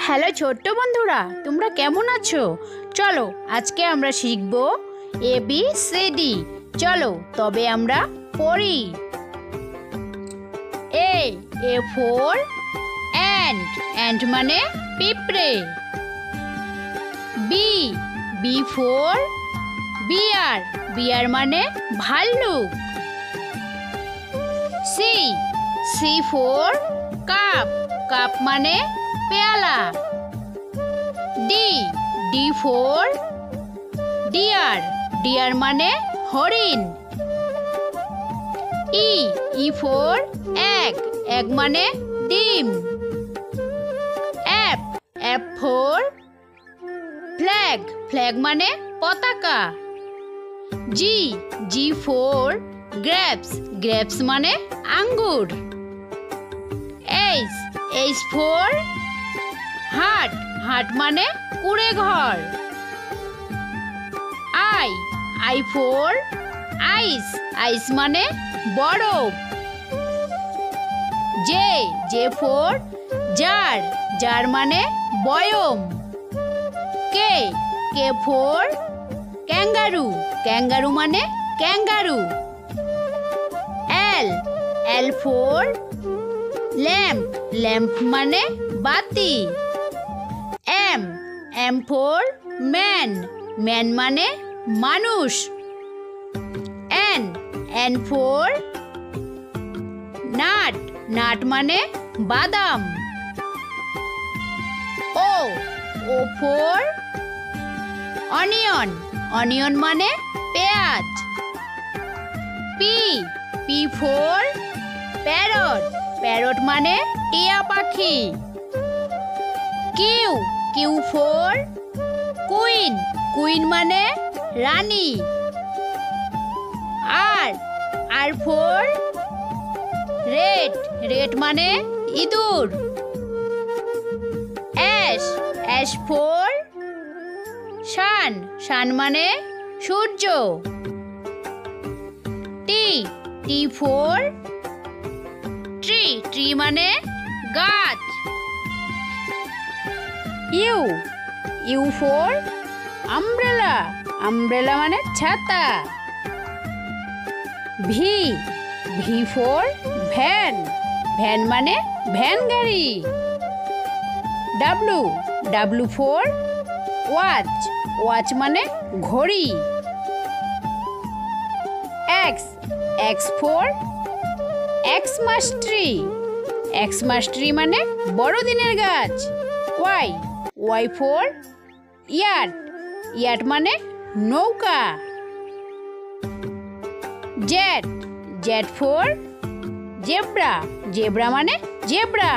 Hello ছোট্ট বন্ধুরা, তোমরা কেমন আছো? চলো আজকে আমরা শিখব ABCD। চলো তবে আমরা পড়ি। A ফর অ্যান্ট মানে পিঁপড়ে। বি ফর বিয়ার মানে ভাল্লুক। সি ফর কাপ মানে পেয়ালা। ডি ফর ডিয়ার মানে হরিণ। ই ফর এগ মানে ডিম। এফ ফর ফ্ল্যাগ মানে পতাকা। জি ফর গ্রেপস মানে আঙ্গুর। এইচ ফর হাট মানে কুড়ে ঘর। আই ফর আইস মানে বরফ। জে ফর জার মানে বয়ম। কে ফর ক্যাঙ্গারু মানে ক্যাঙ্গারু। এল ফর ল্যাম্প মানে বাতি। এম ফর ম্যান মানে মানুষ। এন ফর নাট মানে বাদাম। ও ফর অনিয়ন মানে পেঁয়াজ। পি ফর প্যারট মানে টিয়া পাখি। কিউ ফর কুইন মানে রানী। আর ফর রেড মানে ইঁদুর। অ্যাশ ফর সান মানে সূর্য। টি ফর ট্রি মানে গাছ। ইউ ফর আমব্রেলা মানে ছাতা। ভি ফর ভ্যান মানে ভ্যান গাড়ি। ডাব্লু ফর ওয়াচ মানে ঘড়ি। এক্স ফর এক্সমাস ট্রি মানে বড়দিনের গাছ। ওয়াই ফর ইয়াট মানে নৌকা। জেড ফর জেব্রা মানে জেব্রা।